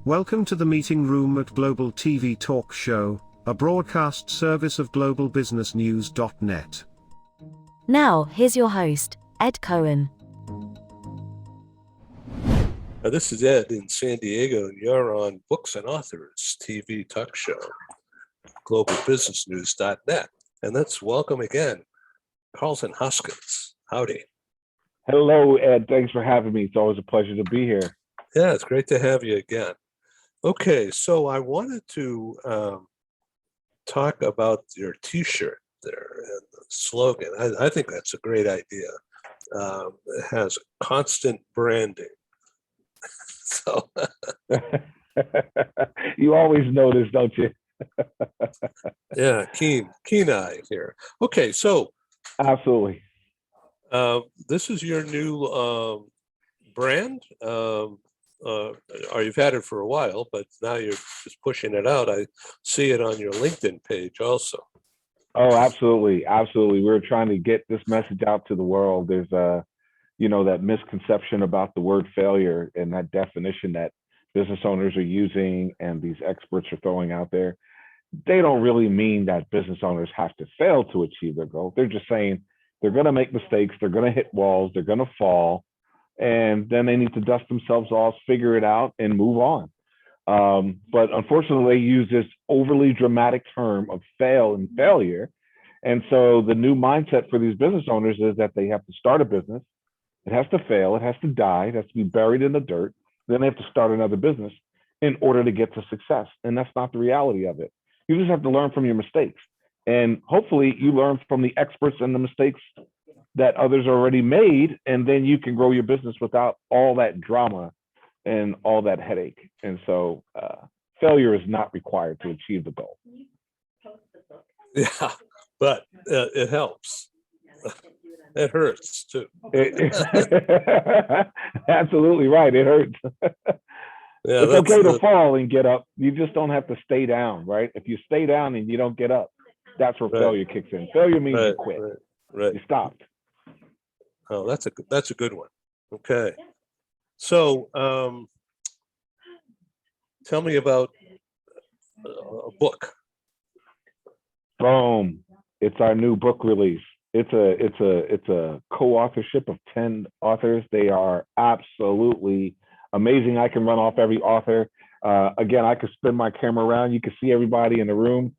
Welcome to the meeting room at Global TV Talk Show, a broadcast service of globalbusinessnews.net. Now, here's your host, Ed Cohen. This is Ed in San Diego, and you're on Books and Authors TV Talk Show, globalbusinessnews.net. And let's welcome again, Karlton Hoskins. Howdy. Hello, Ed. Thanks for having me. It's always a pleasure to be here. Yeah, it's great to have you again. Okay, so I wanted to talk about your T-shirt there and the slogan. I think that's a great idea. It has constant branding. So you always notice, don't you? Yeah, keen eye here. Okay, so absolutely. This is your new brand. Or you've had it for a while, but now you're just pushing it out. I see it on your LinkedIn page also. Oh, absolutely. Absolutely. We're trying to get this message out to the world. There's that misconception about the word failure and that definition that business owners are using and these experts are throwing out there. They don't really mean that business owners have to fail to achieve their goal. They're just saying they're going to make mistakes. They're going to hit walls. They're going to fall. And then they need to dust themselves off, figure it out, and move on. But unfortunately, they use this overly dramatic term of fail and failure. And so the new mindset for these business owners is that they have to start a business. It has to fail. It has to die. It has to be buried in the dirt. Then they have to start another business in order to get to success. And that's not the reality of it. You just have to learn from your mistakes. And hopefully you learn from the experts and the mistakes that others already made, and then you can grow your business without all that drama and all that headache. And so failure is not required to achieve the goal. Yeah, but it helps. It hurts too. Absolutely right. It hurts. Yeah, it's okay to fall and get up. You just don't have to stay down, right? If you stay down and you don't get up, that's where failure kicks in. Failure means you quit. Right. You stopped. Oh, that's a good one. Okay. So tell me about a book. Boom. It's our new book release. It's a co-authorship of 10 authors. They are absolutely amazing. I can run off every author. Again, I could spin my camera around. You can see everybody in the room.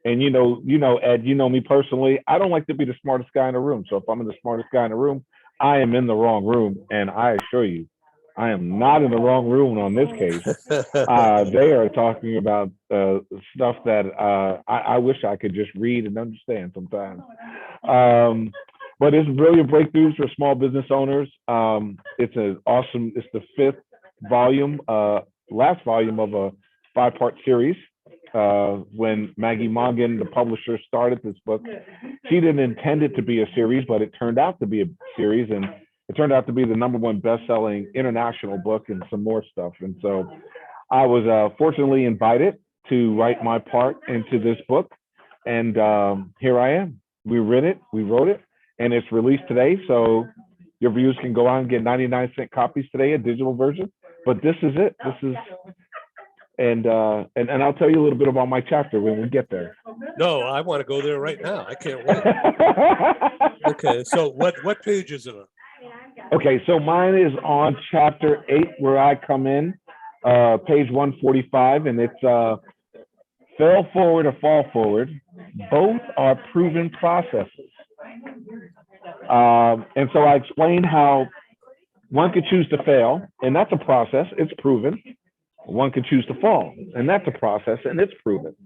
And you know, Ed, you know me personally. I don't like to be the smartest guy in the room. So if I'm the smartest guy in the room, I am in the wrong room. And I assure you, I am not in the wrong room on this case. They are talking about stuff that I wish I could just read and understand sometimes. But it's brilliant breakthroughs for small business owners. It's the 5th volume, last volume of a 5-part series. When Maggie Mongan, the publisher, started this book, she didn't intend it to be a series, but it turned out to be a series, and it turned out to be the #1 best-selling international book and some more stuff. And so I was fortunately invited to write my part into this book, and here I am. We wrote it, and it's released today. So your viewers can go out and get 99-cent copies today, a digital version. But this is it. And I'll tell you a little bit about my chapter when we get there. No, I want to go there right now. I can't wait. Okay, so what page is it on? Okay, so mine is on chapter 8, where I come in, page 145, and it's fail forward or fall forward. Both are proven processes. And so I explain how one could choose to fail, and that's a process. It's proven. One could choose to fall, and that's a process, and it's proven.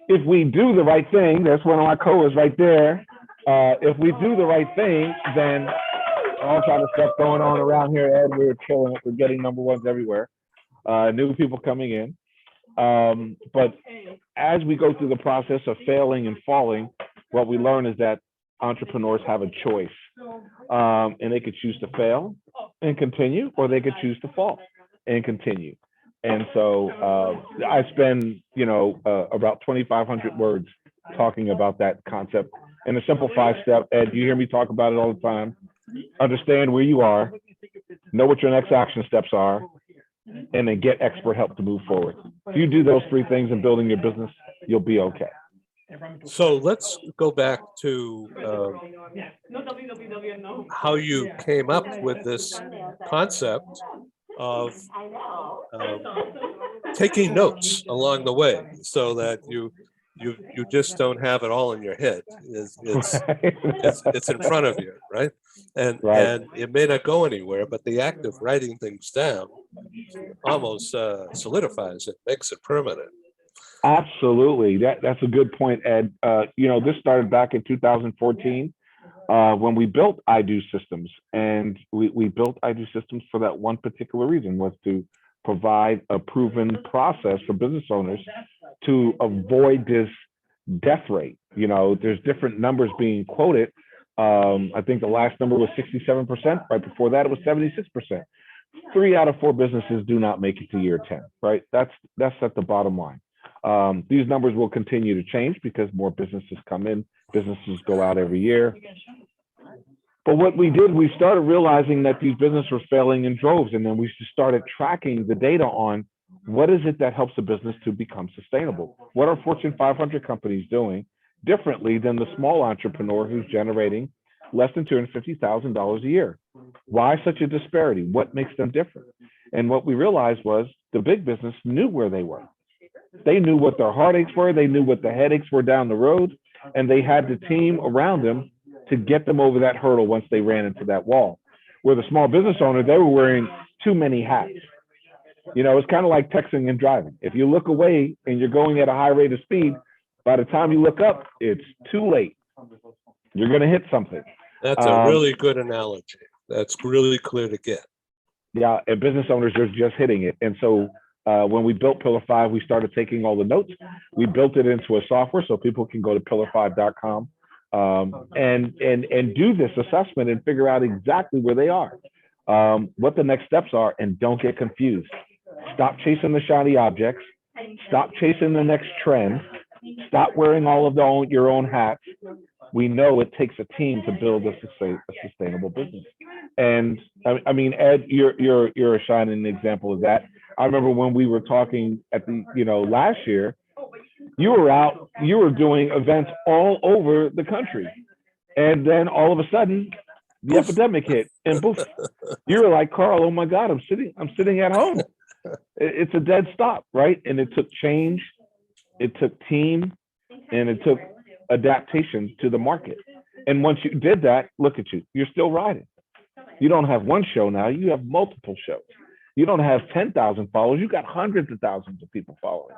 If we do the right thing, that's one of my co-hosts right there. If we do the right thing, then all kind of stuff going on around here, Ed. We're killing it. We're getting #1s everywhere. New people coming in. But as we go through the process of failing and falling, what we learn is that entrepreneurs have a choice, and they could choose to fail and continue, or they could choose to fall and continue. And so I spend, about 2,500 words talking about that concept in a simple 5-step. Ed, you hear me talk about it all the time. understand where you are, know what your next action steps are, and then get expert help to move forward. If you do those three things in building your business, you'll be okay. So let's go back to how you came up with this concept of taking notes along the way, so that you just don't have it all in your head. It's in front of you, right? Right. And it may not go anywhere, but the act of writing things down almost solidifies it, makes it permanent. Absolutely. That's a good point, Ed. This started back in 2014 when we built I Do Systems. And we built I Do Systems for that one particular reason, was to provide a proven process for business owners to avoid this death rate. There's different numbers being quoted. I think the last number was 67%. Right before that, it was 76%. 3 out of 4 businesses do not make it to year 10, right? That's at the bottom line. These numbers will continue to change because more businesses come in, businesses go out every year. But what we did, we started realizing that these businesses were failing in droves, and then we started tracking the data on what is it that helps a business to become sustainable. What are Fortune 500 companies doing differently than the small entrepreneur who's generating less than $250,000 a year? Why such a disparity? What makes them different? And what we realized was the big business knew where they were. They knew what their heartaches were. They knew what the headaches were down the road, and they had the team around them to get them over that hurdle once they ran into that wall. Where the small business owner, they were wearing too many hats. It's kind of like texting and driving. If you look away and you're going at a high rate of speed, by the time you look up, it's too late. You're going to hit something. That's a really good analogy. That's really clear to get. Yeah, and business owners are just hitting it. And so when we built Pillar 5, we started taking all the notes. We built it into a software so people can go to pillar5.com and do this assessment and figure out exactly where they are, what the next steps are, and don't get confused. Stop chasing the shiny objects. Stop chasing the next trend. Stop wearing all of your own hats. We know it takes a team to build a sustainable business. And I mean, Ed, you're a shining example of that. I remember when we were talking at the last year, you were doing events all over the country, and then all of a sudden the epidemic hit, and poof, you were like, Carl, oh my God, I'm sitting at home. It's a dead stop, right? And it took change, it took team, and it took adaptation to the market. And once you did that, look at you, you're still riding. You don't have one show now, you have multiple shows. You don't have 10,000 followers, you got hundreds of thousands of people following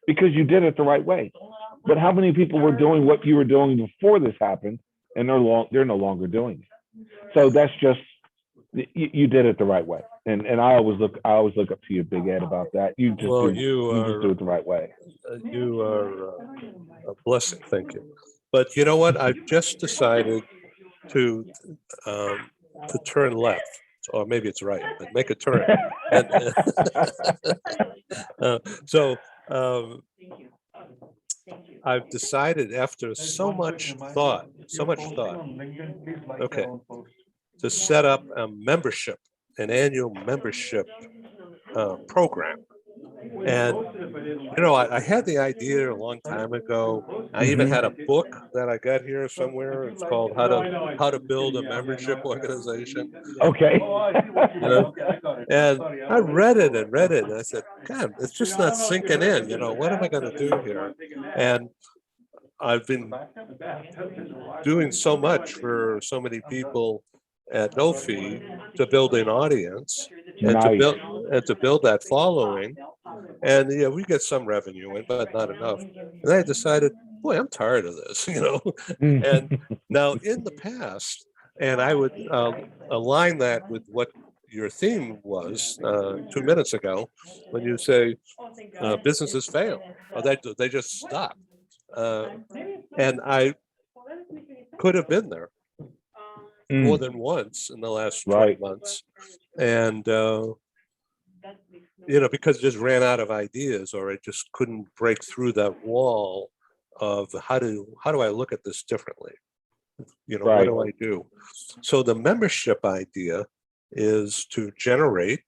because you did it the right way. But how many people were doing what you were doing before this happened, and they're no longer doing it? So that's just, you did it the right way. And I always look up to you, Big Ed, about that. You just do it the right way. You are a blessing. Thank you. But you know what? I've just decided to turn left, or maybe it's right, but make a turn. So I've decided, after so much thought, okay, to set up an annual membership program. And I had the idea a long time ago. I even had a book that I got here somewhere. It's called How to Build a Membership Organization. Okay. And I read it, and I said, God, it's just not sinking in. What am I going to do here? And I've been doing so much for so many people at no fee to build an audience and Nice. to build that following. And we get some revenue in, but not enough. And I decided, boy, I'm tired of this, And now in the past, and I would align that with what your theme was 2 minutes ago, when you say businesses fail, or they just stop. And I could have been there more than once in the last 12 months. And, because it just ran out of ideas, or I just couldn't break through that wall of how do I look at this differently? What Right. do I do? So the membership idea is to generate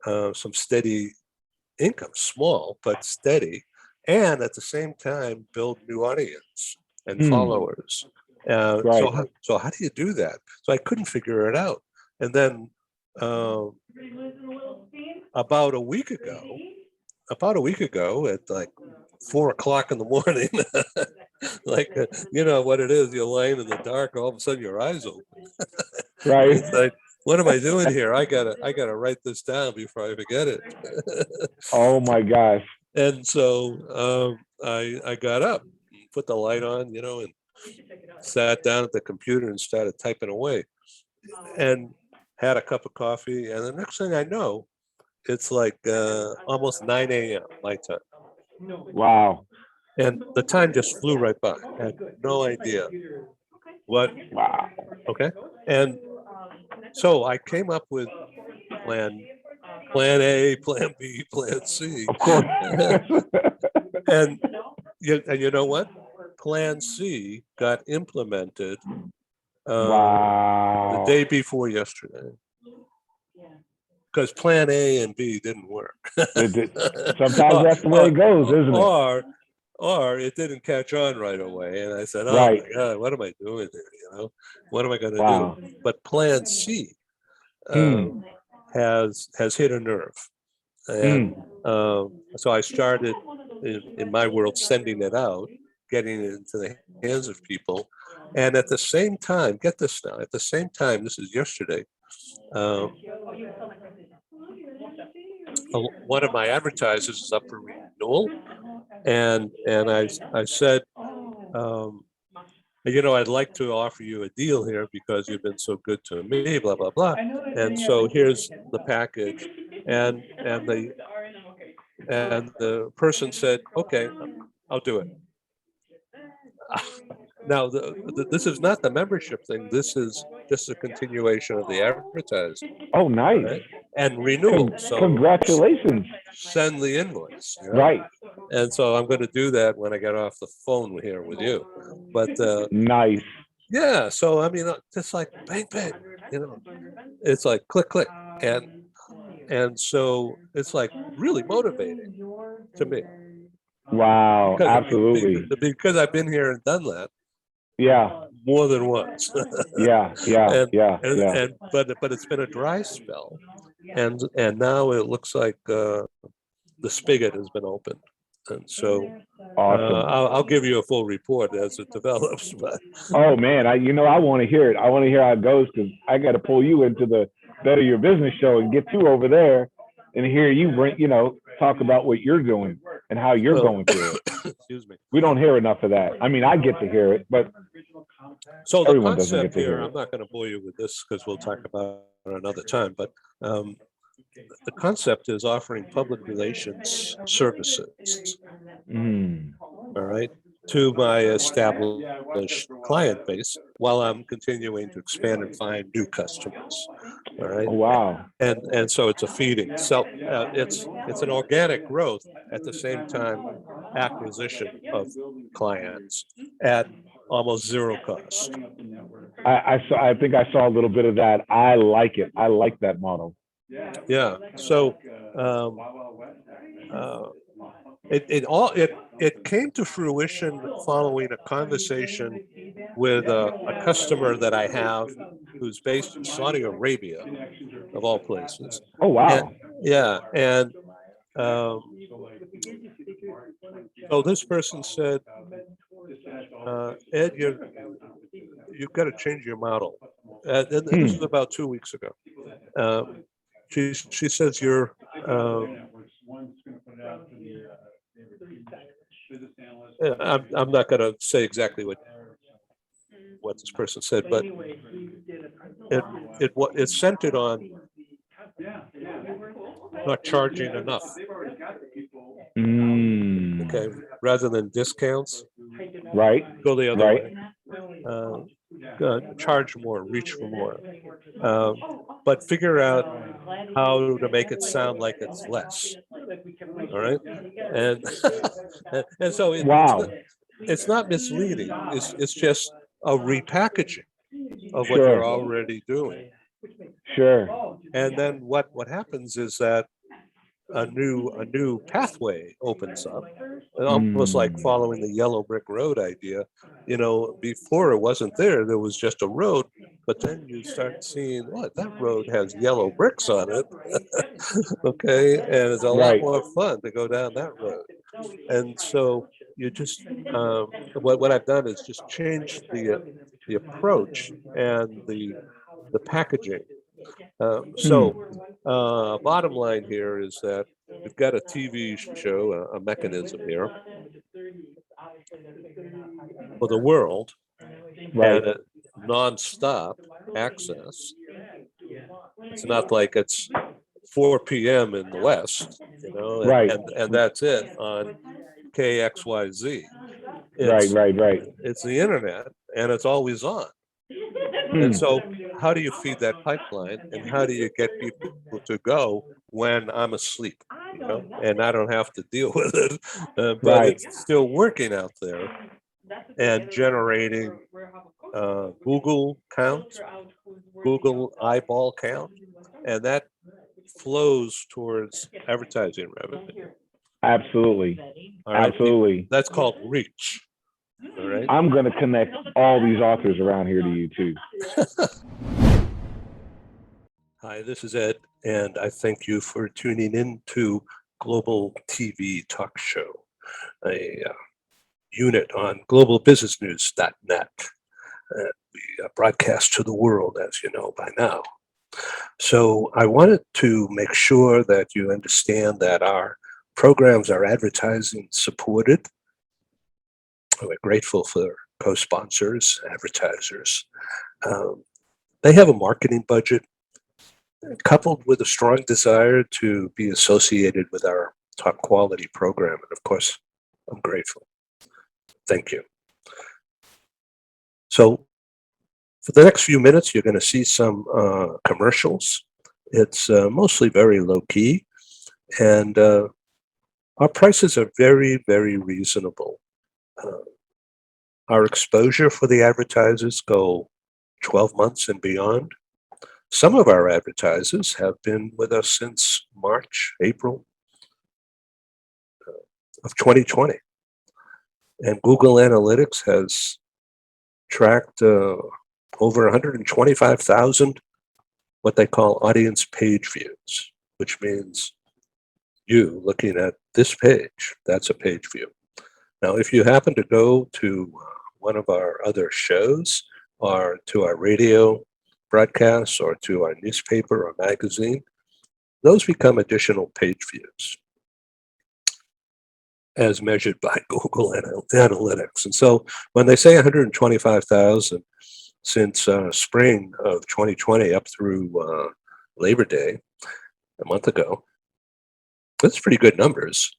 some steady income, small but steady, and at the same time build new audience and followers. Right. So how do you do that? So I couldn't figure it out, and then about a week ago, at like 4 o'clock in the morning, like what it is, you're laying in the dark, all of a sudden your eyes open. Right. It's like, what am I doing here? I gotta write this down before I forget it. Oh my gosh. And so I got up, put the light on, and sat down at the computer and started typing away, and had a cup of coffee. And the next thing I know, it's like almost 9 a.m. my time. Wow. And the time just flew right by. I had no idea what. Wow. Okay. And so I came up with plan A, plan B, plan C. Of course. And you know what? Plan C got implemented Wow. the day before yesterday. Because plan A and B didn't work. Sometimes that's the way it goes, isn't it? Or it didn't catch on right away. And I said, oh Right. my God, what am I doing here? What am I going to Wow. do? But plan C has hit a nerve. And so I started, in my world, sending it out, getting it into the hands of people. And at the same time, get this now, at the same time, this is yesterday, one of my advertisers is up for renewal. And I said, I'd like to offer you a deal here because you've been so good to me, blah, blah, blah. And so here's the package. And the person said, okay, I'll do it. Now, this is not the membership thing. This is just a continuation of the advertising. Oh, nice. Right? And renewal. So congratulations. send the invoice. Right. And so I'm going to do that when I get off the phone here with you. But nice. Yeah. So I mean, just like bang, bang. It's like click, click, and so it's like really motivating to me. Wow. Absolutely. Because I've been here and done that. Yeah. More than once. Yeah. But it's been a dry spell, and now it looks like the spigot has been opened, and so awesome. I'll give you a full report as it develops. But oh man, I want to hear it. I want to hear how it goes because I got to pull you into the Better Your Business show and get you over there and hear you talk about what you're doing and how you're going through it. Excuse me. We don't hear enough of that. I mean, I get to hear it, but so the everyone doesn't get concept to hear here, it. I'm not going to bore you with this because we'll talk about it another time, but the concept is offering public relations services, all right, to my established client base while I'm continuing to expand and find new customers. All right. Oh, wow. And so it's a feeding. So it's an organic growth at the same time acquisition of clients at almost zero cost. I think I saw a little bit of that. I like it. I like that model. Yeah. So it came to fruition following a conversation with a customer that I have who's based in Saudi Arabia, of all places. Oh, wow. And so this person said, Ed, you've got to change your model. And this was about 2 weeks ago. She says you're I'm not going to say exactly what this person said, but it's centered on not charging enough. Okay, rather than discounts. Right. Go the other way. Charge more, reach for more, but figure out how to make it sound like it's less. All right, and so it's not misleading. It's just a repackaging of what Sure. you're already doing. Sure. And then what happens is that a new pathway opens up, and almost like following the yellow brick road idea. Before it wasn't there was just a road, but then you start seeing what that road has yellow bricks on it. Okay, and it's a lot Right. more fun to go down that road. And so you just what I've done is just change the approach and the packaging. Bottom line here is that we've got a TV show, a mechanism here for the world, Right. and a nonstop access. It's not like it's 4 p.m. in the West, Right. and that's it on KXYZ. Right. It's the internet, and it's always on. And so how do you feed that pipeline, and how do you get people to go when I'm asleep, and I don't have to deal with it, but Right. it's still working out there and generating Google count, Google eyeball count, and that flows towards advertising revenue. Absolutely. All right? Absolutely. That's called reach. All right. I'm going to connect all these authors around here to you too. Hi, this is Ed, and I thank you for tuning in to Global TV Talk Show, a unit on globalbusinessnews.net. We broadcast to the world, as you know by now. So I wanted to make sure that you understand that our programs are advertising supported. We're grateful for co-sponsors, advertisers. They have a marketing budget coupled with a strong desire to be associated with our top quality program. And of course, I'm grateful. Thank you. So for the next few minutes, you're going to see some commercials. It's mostly very low key, and our prices are very, very reasonable. Our exposure for the advertisers go 12 months and beyond. Some of our advertisers have been with us since March, April of 2020. And Google Analytics has tracked over 125,000 what they call audience page views, which means you looking at this page, that's a page view. Now, if you happen to go to one of our other shows or to our radio broadcasts or to our newspaper or magazine, those become additional page views as measured by Google Analytics. And so when they say 125,000 since spring of 2020 up through Labor Day, a month ago, that's pretty good numbers.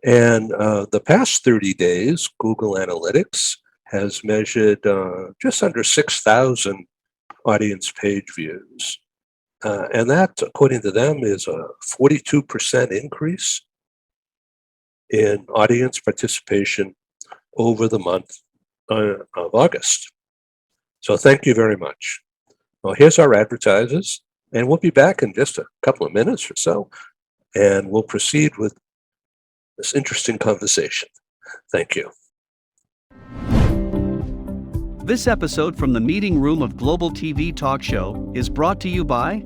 And the past 30 days, Google Analytics has measured just under 6,000 audience page views. And that, according to them, is a 42% increase in audience participation over the month of August. So thank you very much. Well, here's our advertisers, and we'll be back in just a couple of minutes or so, and we'll proceed with this interesting conversation. Thank you. This episode from the meeting room of Global TV Talk Show is brought to you by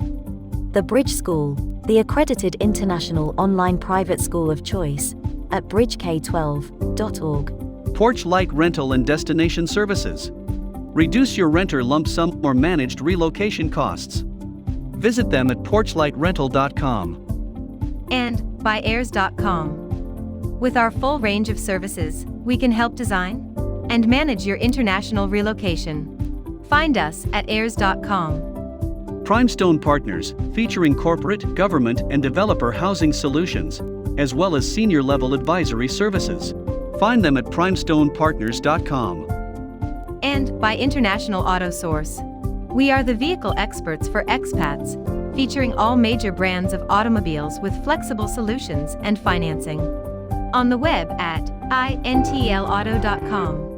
The Bridge School, the accredited international online private school of choice, at bridgek12.org. Porch Light Rental and Destination Services. Reduce your renter lump sum or managed relocation costs. Visit them at porchlightrental.com. And by airs.com. With our full range of services, we can help design and manage your international relocation. Find us at airs.com. Primestone Partners, featuring corporate, government, and developer housing solutions, as well as senior-level advisory services. Find them at primestonepartners.com. And by International Auto Source. We are the vehicle experts for expats, featuring all major brands of automobiles with flexible solutions and financing. On the web at intlauto.com.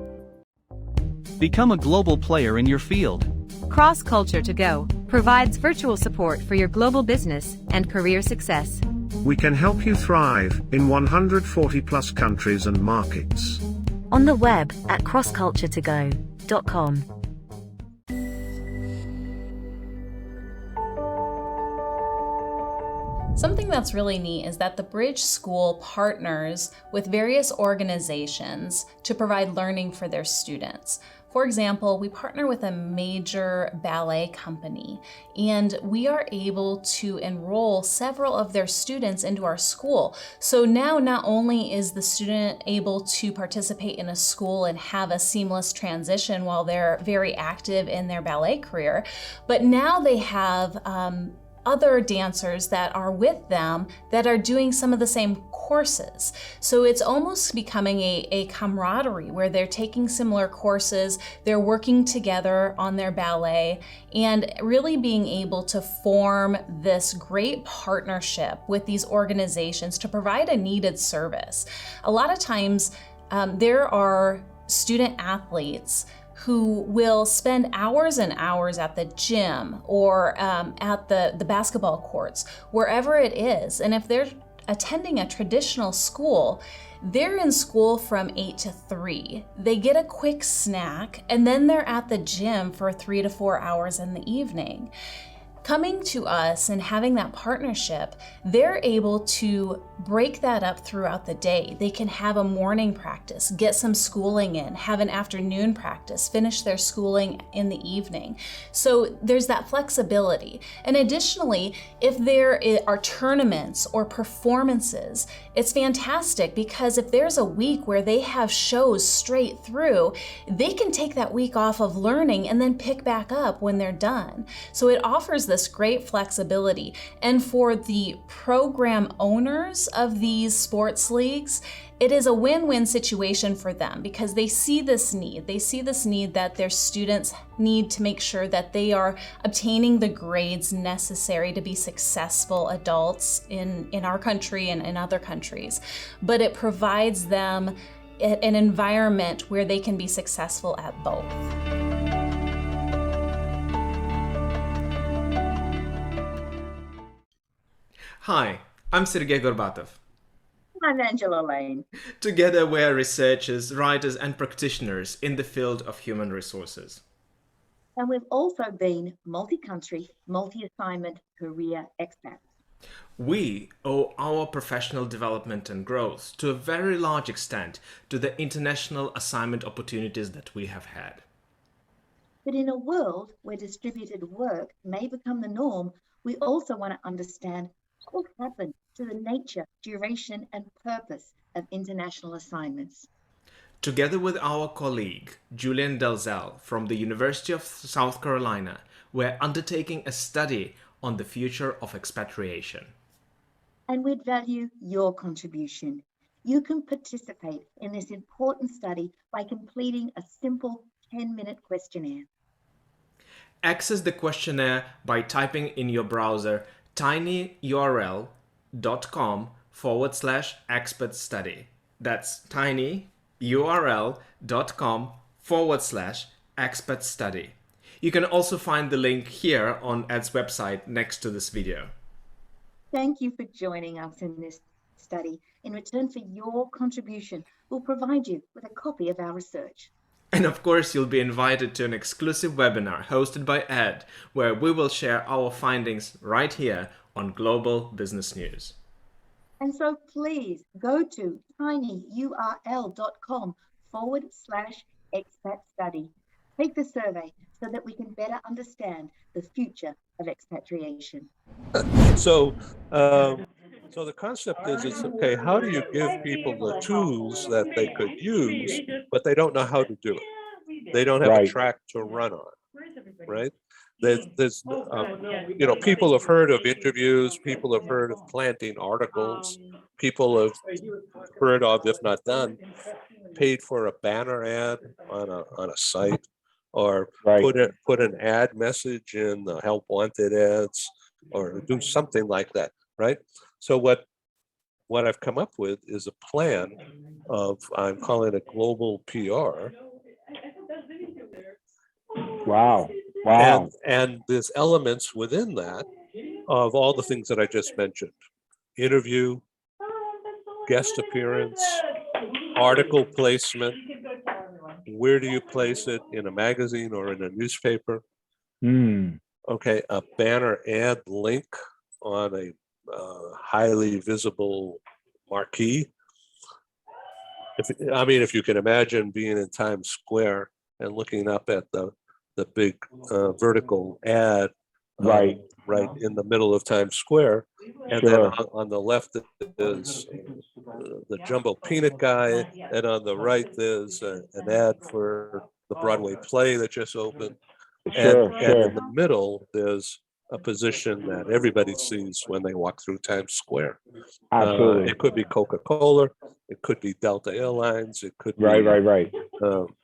Become a global player in your field. Cross Culture to Go provides virtual support for your global business and career success. We can help you thrive in 140 plus countries and markets. On the web at crossculturetogo.com. Something that's really neat is that the Bridge School partners with various organizations to provide learning for their students. For example, we partner with a major ballet company, and we are able to enroll several of their students into our school. So now not only is the student able to participate in a school and have a seamless transition while they're very active in their ballet career, but now they have other dancers that are with them that are doing some of the same courses. So it's almost becoming a camaraderie where they're taking similar courses, they're working together on their ballet, and really being able to form this great partnership with these organizations to provide a needed service. A lot of times there are student athletes who will spend hours and hours at the gym or at the basketball courts, wherever it is. And if they're attending a traditional school, they're in school from 8 to 3. They get a quick snack, and then they're at the gym for 3 to 4 hours in the evening. Coming to us and having that partnership, they're able to break that up throughout the day. They can have a morning practice, get some schooling in, have an afternoon practice, finish their schooling in the evening. So there's that flexibility. And additionally, if there are tournaments or performances, it's fantastic because if there's a week where they have shows straight through, they can take that week off of learning and then pick back up when they're done. So it offers this great flexibility. And for the program owners of these sports leagues, it is a win-win situation for them because they see this need. They see this need that their students need to make sure that they are obtaining the grades necessary to be successful adults in our country and in other countries. But it provides them an environment where they can be successful at both. Hi, I'm Sergey Gorbatov. I'm Angela Lane. Together we are researchers, writers and practitioners in the field of human resources. And we've also been multi-country, multi-assignment career expats. We owe our professional development and growth to a very large extent to the international assignment opportunities that we have had. But in a world where distributed work may become the norm, we also want to understand what will happen to the nature, duration, and purpose of international assignments. Together with our colleague, Julian Dalzell from the University of South Carolina, we're undertaking a study on the future of expatriation. And we'd value your contribution. You can participate in this important study by completing a simple 10-minute questionnaire. Access the questionnaire by typing in your browser tinyurl.com/expert study. That's tinyurl.com/expert study. You can also find the link here on Ed's website next to this video. Thank you for joining us in this study. In return for your contribution, we'll provide you with a copy of our research. And of course, you'll be invited to an exclusive webinar hosted by Ed, where we will share our findings right here on Global Business News. And so please go to tinyurl.com/expat study. Take the survey so that we can better understand the future of expatriation. So the concept is, it's okay, how do you give people the tools that they could use, but they don't know how to do it? They don't have a track to run on, right? There's people have heard of interviews, people have heard of planting articles, people have heard of, if not done, paid for a banner ad on a site, or put an ad message in the help wanted ads, or do something like that, right? So what I've come up with is a plan of, I'm calling it global PR, Wow. Wow. And there's elements within that of all the things that I just mentioned: interview, guest appearance, article placement. Where do you place it, in a magazine or in a newspaper? Mm. Okay, a banner ad link on a highly visible marquee. If you can imagine being in Times Square and looking up at the big vertical ad Right. right in the middle of Times Square, and then Sure. on the left is the Jumbo Peanut guy, and on the right there's an ad for the Broadway play that just opened, Sure. and in the middle there's a position that everybody sees when they walk through Times Square. Absolutely. It could be Coca-Cola, it could be Delta Airlines, it could be Right.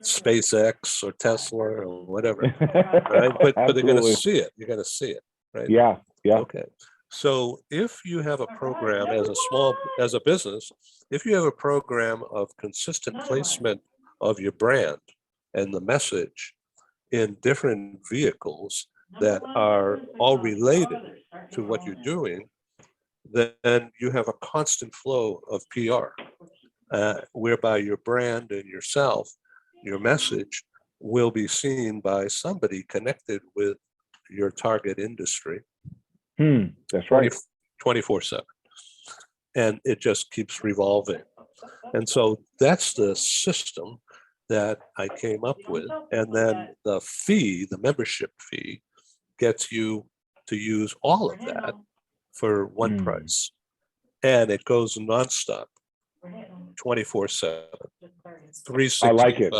SpaceX or Tesla or whatever. Right? But they're going to Absolutely. see it. You're going to see it, right? Yeah. Okay. So if you have a program as a business, if you have a program of consistent placement of your brand and the message in different vehicles that are all related to what you're doing, then you have a constant flow of PR, whereby your brand and yourself, your message, will be seen by somebody connected with your target industry. That's right. 24/7. And it just keeps revolving. And so that's the system that I came up with. And then the fee, the membership fee, gets you to use all of that for one price. And it goes nonstop, 24/7, 365. I like it.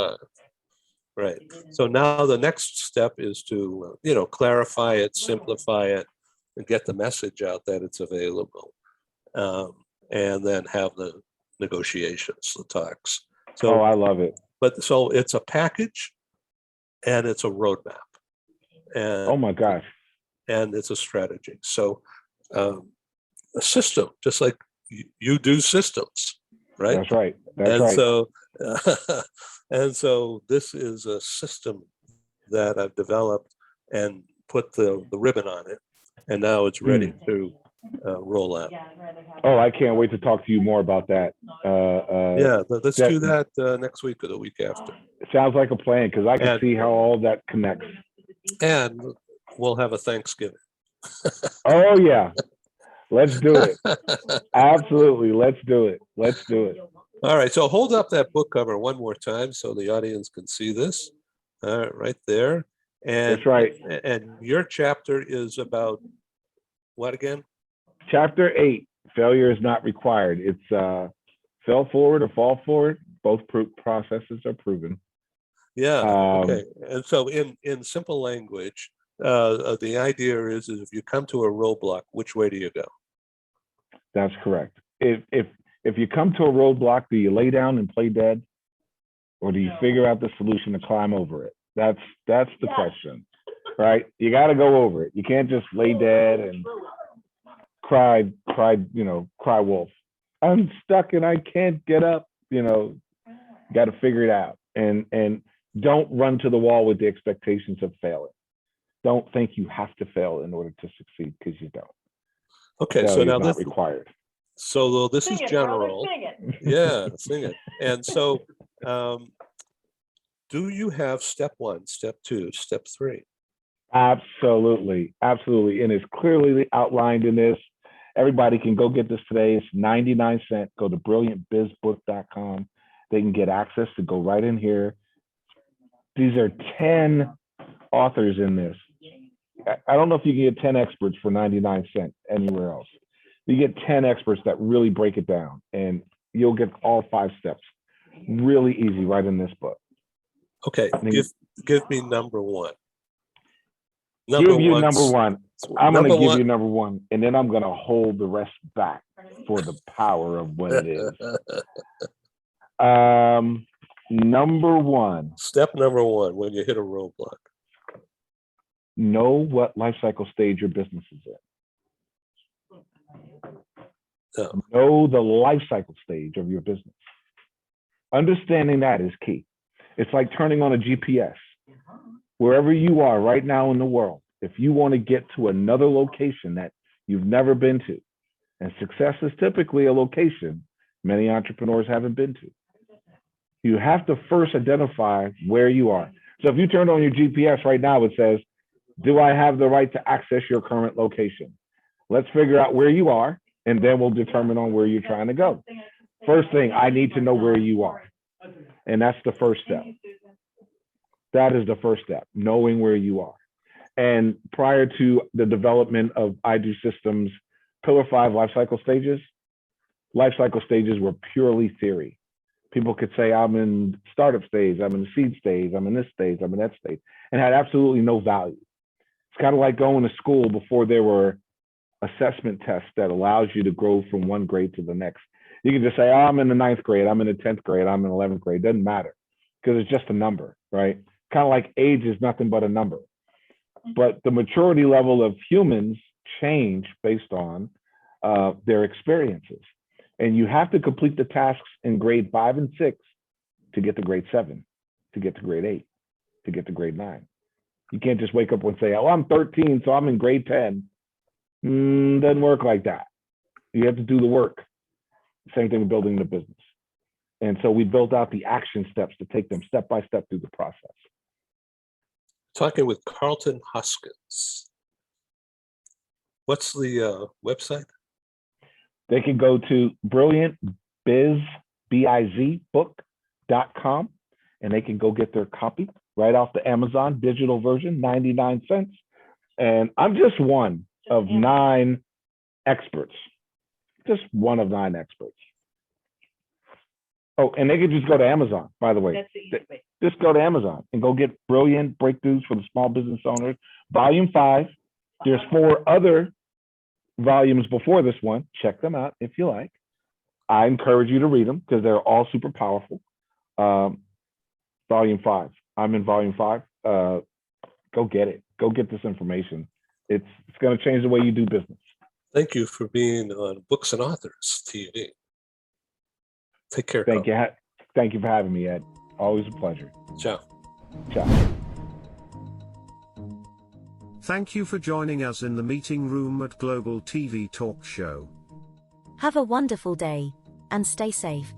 Right. So now the next step is to, clarify it, simplify it, and get the message out that it's available. And then have the negotiations, the talks. So, I love it. But so it's a package and it's a roadmap. And, oh my gosh. And it's a strategy. So a system, just like you do systems, right? That's right. That's right. So, and so this is a system that I've developed and put the ribbon on it. And now it's ready to roll out. Oh, I can't wait to talk to you more about that. Let's do that next week or the week after. It sounds like a plan, because I can see how all that connects. And we'll have a Thanksgiving. Oh yeah, let's do it. Absolutely, let's do it. Let's do it. All right, so hold up that book cover one more time so the audience can see this. Right there. And that's right. And your chapter is about what again? Chapter 8, failure is not required. It's fail forward or fall forward. Both processes are proven. Yeah. Okay. And so in simple language, the idea is if you come to a roadblock, which way do you go? That's correct. If you come to a roadblock, do you lay down and play dead, or do you figure out the solution to climb over it? That's the question, right? You got to go over it. You can't just lay dead and cry wolf. I'm stuck and I can't get up. Got to figure it out, and don't run to the wall with the expectations of failing. Don't think you have to fail in order to succeed, because you don't. Okay, failure so now is not required. So this is general. Yeah, sing it. And so, do you have step 1, step 2, step 3? Absolutely, and it's clearly outlined in this. Everybody can go get this today. It's 99 cents. Go to brilliantbizbook.com. They can get access to go right in here. These are 10 authors in this. I don't know if you can get 10 experts for 99 cents anywhere else. You get 10 experts that really break it down, and you'll get all 5 steps really easy right in this book. Okay, give me number 1. Give you number 1. I'm going to give you number 1, and then I'm going to hold the rest back for the power of what it is. Number 1. Step number 1, when you hit a roadblock. Know what life cycle stage your business is in. Know the life cycle stage of your business. Understanding that is key. It's like turning on a GPS. Wherever you are right now in the world, if you want to get to another location that you've never been to, and success is typically a location many entrepreneurs haven't been to, you have to first identify where you are. So if you turn on your GPS right now, it says, do I have the right to access your current location? Let's figure out where you are, and then we'll determine on where you're trying to go. First thing, I need to know where you are. And that's the first step. That is the first step, knowing where you are. And prior to the development of I Do Systems Pillar 5 life cycle stages were purely theory. People could say, I'm in startup stage, I'm in the seed stage, I'm in this stage, I'm in that stage, and had absolutely no value. It's kind of like going to school before there were assessment tests that allows you to grow from one grade to the next. You can just say, oh, I'm in the 9th grade, I'm in the 10th grade, I'm in 11th grade. It doesn't matter because it's just a number, right? Kind of like age is nothing but a number. But the maturity level of humans change based on their experiences. And you have to complete the tasks in grade 5 and 6 to get to grade 7, to get to grade 8, to get to grade 9. You can't just wake up and say, oh, I'm 13, so I'm in grade 10. Doesn't work like that. You have to do the work. Same thing with building the business. And so we built out the action steps to take them step by step through the process. Talking with Karlton Hoskins. What's the website? They can go to brilliantbizbook.com and they can go get their copy right off the Amazon digital version, 99 cents. And I'm just one of 9 experts. Just one of 9 experts. Oh, and they can just go to Amazon, by the way. That's the easy way. Just go to Amazon and go get Brilliant Breakthroughs for the Small Business Owners, Volume 5. There's 4 other volumes before this one. Check them out if you like. I encourage you to read them because they're all super powerful. Volume 5. I'm in Volume 5. Go get it. Go get this information. It's going to change the way you do business. Thank you for being on Books and Authors TV. Take care. Thank you. Thank you for having me, Ed. Always a pleasure. Ciao. Ciao. Thank you for joining us in the meeting room at Global TV Talk Show. Have a wonderful day, and stay safe.